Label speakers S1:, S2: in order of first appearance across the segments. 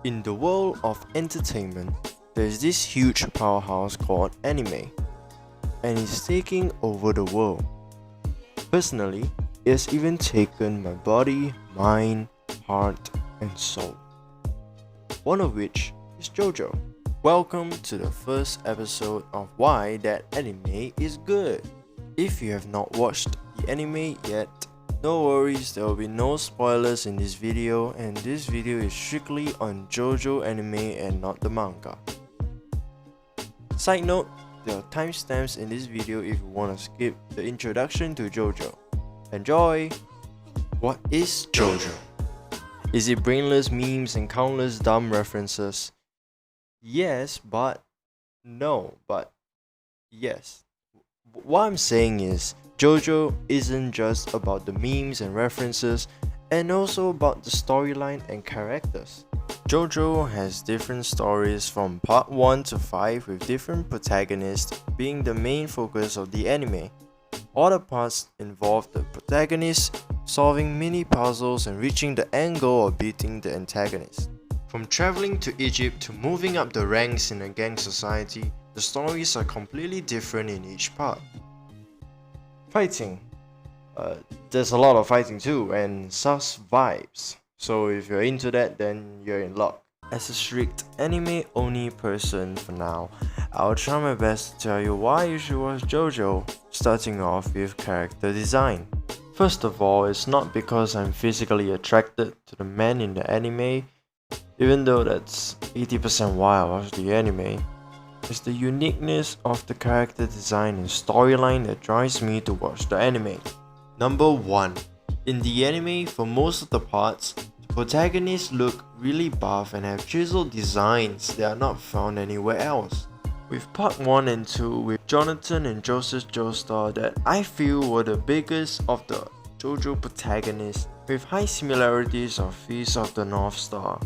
S1: In the world of entertainment, there's this huge powerhouse called anime, and it's taking over the world. Personally, it has even taken my body, mind, heart, and soul. One of which is JOJO. Welcome to the first episode of Why That Anime is Good. If you have not watched the anime yet, no worries, there will be no spoilers in this video, and this video is strictly on JOJO anime and not the manga. Side note, there are timestamps in this video if you want to skip the introduction to JOJO. Enjoy! What is JOJO? Is it brainless memes and countless dumb references? Yes, but no, but yes. What I'm saying is, JOJO isn't just about the memes and references, and also about the storyline and characters. JOJO has different stories from part 1 to 5 with different protagonists being the main focus of the anime. All the parts involve the protagonist solving mini puzzles and reaching the end goal of beating the antagonist. From traveling to Egypt to moving up the ranks in a gang society, the stories are completely different in each part. Fighting. There's a lot of fighting too, and sus vibes. So if you're into that, then you're in luck. As a strict anime-only person for now, I'll try my best to tell you why you should watch JOJO, starting off with character design. First of all, it's not because I'm physically attracted to the men in the anime, even though that's 80% why I watch the anime. It's the uniqueness of the character design and storyline that drives me to watch the anime. Number 1. In the anime, for most of the parts, the protagonists look really buff and have chiseled designs that are not found anywhere else. With part 1 and 2 with Jonathan and Joseph Joestar that I feel were the biggest of the JOJO protagonists, with high similarities of Feast of the North Star.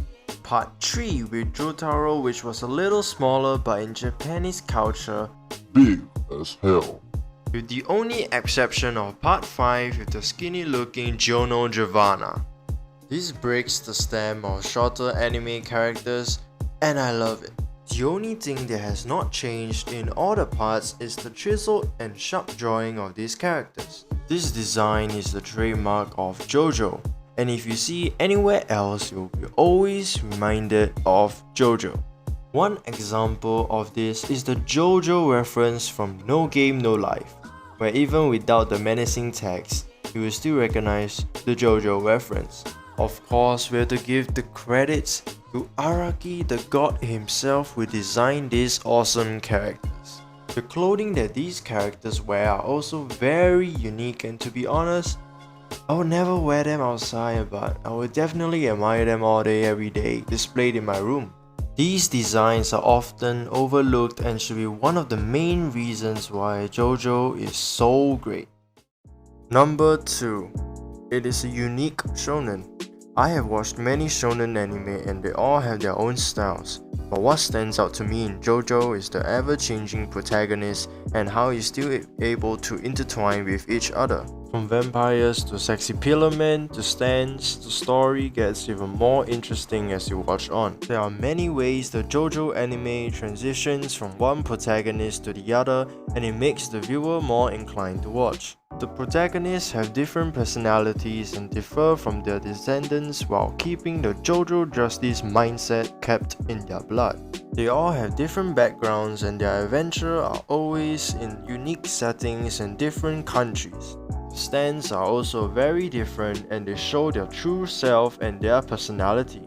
S1: Part 3 with Jotaro, which was a little smaller but in Japanese culture,
S2: big as hell.
S1: With the only exception of part 5 with the skinny looking Giorno Giovanna. This breaks the stem of shorter anime characters, and I love it. The only thing that has not changed in all the parts is the chiseled and sharp drawing of these characters. This design is the trademark of JOJO, and if you see anywhere else, you'll be always reminded of JOJO. One example of this is the JOJO reference from No Game No Life, where even without the menacing text, you will still recognize the JOJO reference. Of course, we have to give the credits to Araki, the god himself, who designed these awesome characters. The clothing that these characters wear are also very unique, and to be honest, I would never wear them outside, but I would definitely admire them all day every day, displayed in my room. These designs are often overlooked and should be one of the main reasons why JOJO is so great. Number 2. It is a unique shounen. I have watched many shounen anime and they all have their own styles, but what stands out to me in JOJO is the ever-changing protagonist and how he's still able to intertwine with each other. From vampires to sexy pillar men to stands, the story gets even more interesting as you watch on. There are many ways the JOJO anime transitions from one protagonist to the other, and it makes the viewer more inclined to watch. The protagonists have different personalities and differ from their descendants while keeping the JOJO justice mindset kept in their blood. They all have different backgrounds and their adventures are always in unique settings and different countries. Stands are also very different and they show their true self and their personality.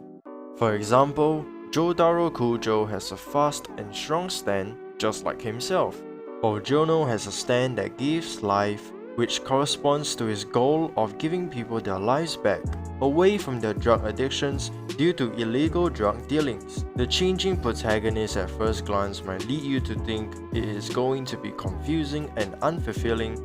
S1: For example, Jotaro Kujo has a fast and strong stand just like himself, while Jono has a stand that gives life, which corresponds to his goal of giving people their lives back, away from their drug addictions due to illegal drug dealings. The changing protagonist at first glance might lead you to think it is going to be confusing and unfulfilling,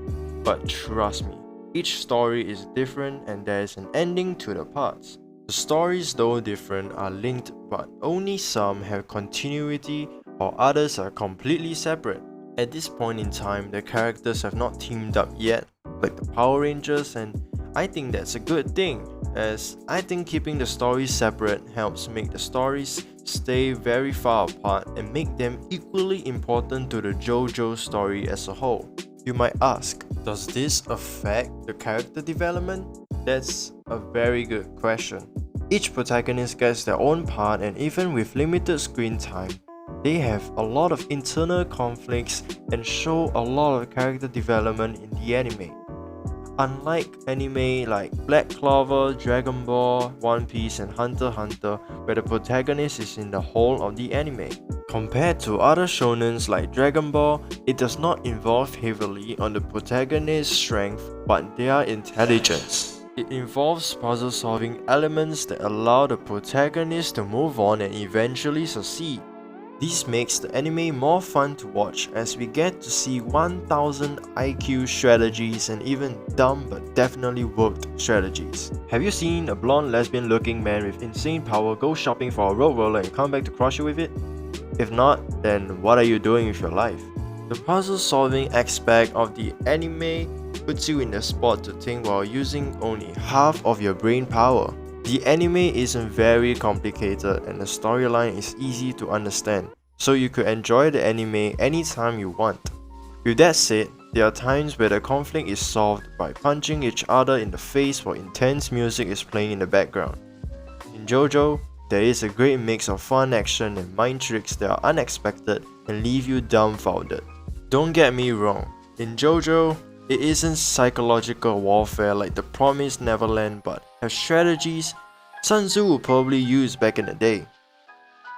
S1: but trust me, each story is different and there is an ending to the parts. The stories, though different, are linked, but only some have continuity while others are completely separate. At this point in time, the characters have not teamed up yet, like the Power Rangers, and I think that's a good thing, as I think keeping the stories separate helps make the stories stay very far apart and make them equally important to the JOJO story as a whole. You might ask, does this affect the character development? That's a very good question. Each protagonist gets their own part, and even with limited screen time, they have a lot of internal conflicts and show a lot of character development in the anime. Unlike anime like Black Clover, Dragon Ball, One Piece and Hunter x Hunter, where the protagonist is in the whole of the anime. Compared to other shonens like Dragon Ball, it does not involve heavily on the protagonist's strength but their intelligence. It involves puzzle-solving elements that allow the protagonist to move on and eventually succeed. This makes the anime more fun to watch as we get to see 1000 IQ strategies and even dumb but definitely worked strategies. Have you seen a blonde lesbian looking man with insane power go shopping for a road roller and come back to crush you with it? If not, then what are you doing with your life? The puzzle solving aspect of the anime puts you in the spot to think while using only half of your brain power. The anime isn't very complicated and the storyline is easy to understand, so you could enjoy the anime anytime you want. With that said, there are times where the conflict is solved by punching each other in the face while intense music is playing in the background. In JOJO, there is a great mix of fun action and mind tricks that are unexpected and leave you dumbfounded. Don't get me wrong, in JOJO, it isn't psychological warfare like the Promised Neverland but have strategies Sun Tzu would probably use back in the day.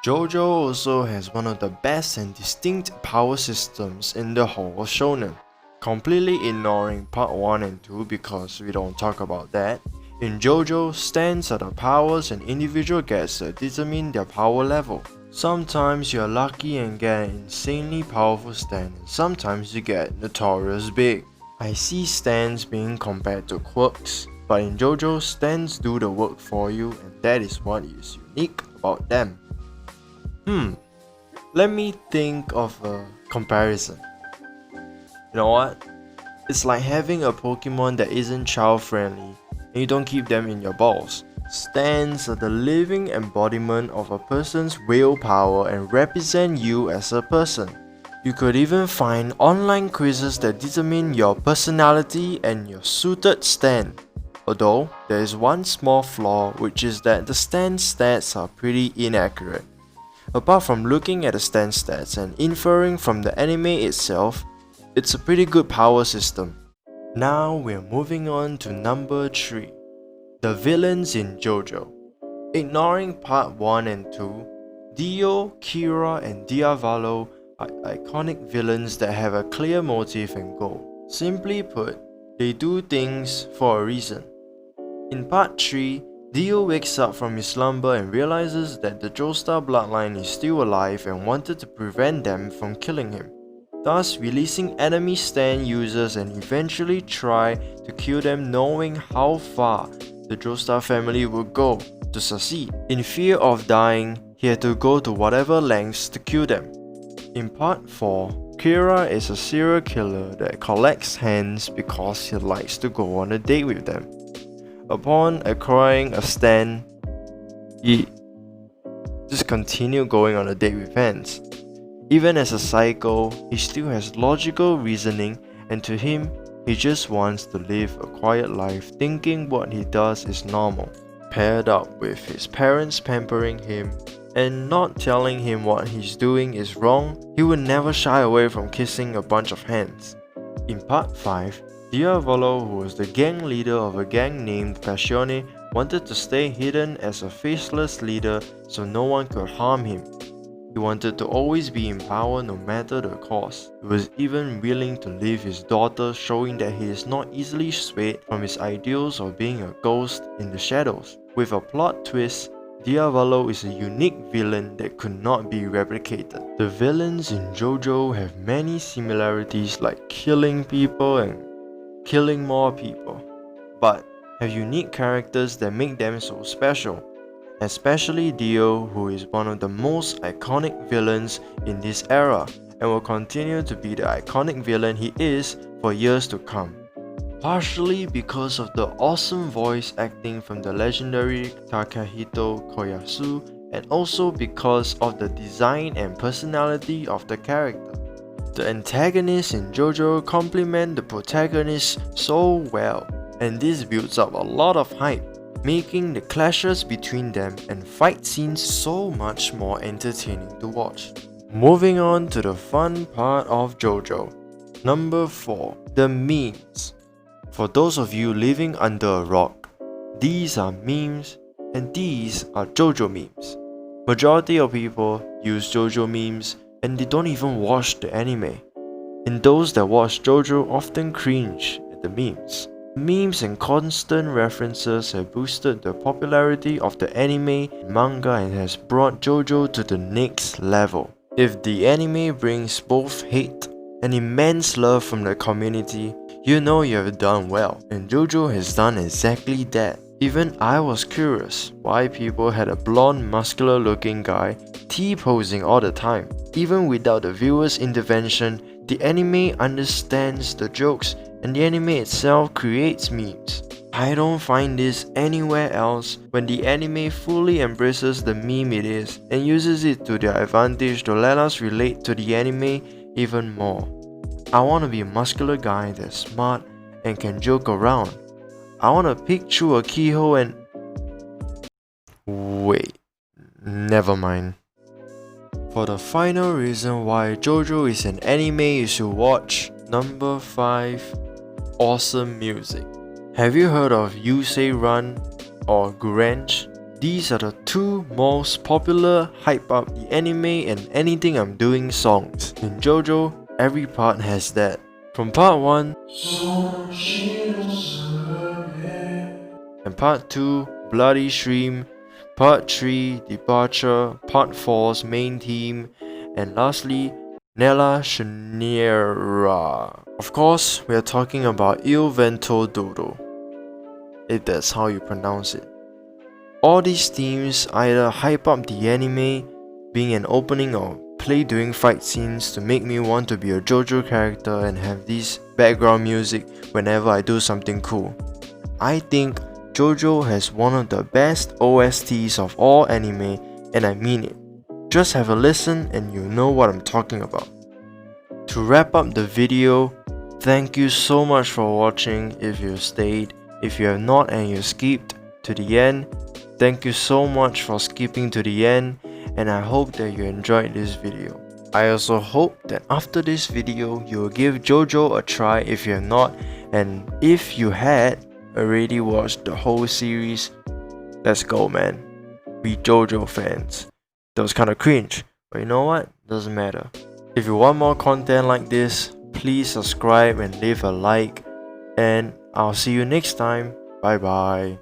S1: JOJO also has one of the best and distinct power systems in the whole of Shounen. Completely ignoring part 1 and 2 because we don't talk about that, in JOJO, stands are the powers an individual gets that determine their power level. Sometimes you are lucky and get an insanely powerful stand, and sometimes you get notorious big. I see stands being compared to quirks, but in JOJO, stands do the work for you and that is what is unique about them. Let me think of a comparison. You know what? It's like having a Pokemon that isn't child friendly and you don't keep them in your balls. Stands are the living embodiment of a person's willpower and represent you as a person. You could even find online quizzes that determine your personality and your suited stand. Although, there is one small flaw, which is that the stand stats are pretty inaccurate. Apart from looking at the stand stats and inferring from the anime itself, it's a pretty good power system. Now we're moving on to number 3. The villains in JOJO. Ignoring part 1 and 2, Dio, Kira and Diavolo are iconic villains that have a clear motive and goal. Simply put, they do things for a reason. In part 3, Dio wakes up from his slumber and realizes that the Joestar bloodline is still alive and wanted to prevent them from killing him, thus releasing enemy stand users and eventually try to kill them, knowing how far the Joestar family would go to succeed. In fear of dying, he had to go to whatever lengths to kill them. In part 4, Kira is a serial killer that collects hands because he likes to go on a date with them. Upon acquiring a stand, he just continued going on a date with hands. Even as a psycho, he still has logical reasoning, and to him, he just wants to live a quiet life thinking what he does is normal. Paired up with his parents pampering him and not telling him what he's doing is wrong, he would never shy away from kissing a bunch of hands. In part 5, Diavolo, who was the gang leader of a gang named Passione, wanted to stay hidden as a faceless leader so no one could harm him. He wanted to always be in power no matter the cost. He was even willing to leave his daughter, showing that he is not easily swayed from his ideals of being a ghost in the shadows. With a plot twist, Diavolo is a unique villain that could not be replicated. The villains in JOJO have many similarities like killing people and killing more people, but have unique characters that make them so special. Especially Dio, who is one of the most iconic villains in this era and will continue to be the iconic villain he is for years to come. partially because of the awesome voice acting from the legendary Takahito Koyasu, and also because of the design and personality of the character. The antagonists in JoJo complement the protagonists so well, and this builds up a lot of hype, making the clashes between them and fight scenes so much more entertaining to watch. Moving on to the fun part of JoJo. Number 4. The memes. For those of you living under a rock, these are memes and these are JoJo memes. Majority of people use JoJo memes and they don't even watch the anime. And those that watch JoJo often cringe at the memes. Memes and constant references have boosted the popularity of the anime and manga and has brought JoJo to the next level. If the anime brings both hate and immense love from the community, you know you have done well, and JoJo has done exactly that. Even I was curious why people had a blonde muscular looking guy T-posing all the time. Even without the viewer's intervention, the anime understands the jokes and the anime itself creates memes. I don't find this anywhere else when the anime fully embraces the meme it is and uses it to their advantage to let us relate to the anime even more. I want to be a muscular guy that's smart and can joke around. I want to peek through a keyhole and... Wait, never mind. For the final reason why JoJo is an anime you should watch, number 5, awesome music. Have you heard of You Say Run or Grunge? These are the two most popular hype up the anime and anything I'm doing songs. In JoJo, every part has that. From part 1 and part 2, Bloody Stream, part 3, Departure, part 4's main theme, and lastly, Nella Shiniera. Of course, we are talking about Il Vento Dodo, if that's how you pronounce it. All these themes either hype up the anime, being an opening or play during fight scenes to make me want to be a JoJo character and have this background music whenever I do something cool. I think JoJo has one of the best OSTs of all anime, and I mean it. Just have a listen and you'll know what I'm talking about. To wrap up the video, thank you so much for watching if you stayed. If you have not and you skipped to the end, thank you so much for skipping to the end, and I hope that you enjoyed this video. I also hope that after this video you will give JoJo a try if you have not, and if you had already watched the whole series, let's go man. Be JoJo fans. That was kinda cringe, but you know what? Doesn't matter. If you want more content like this, please subscribe and leave a like, and I'll see you next time. Bye bye.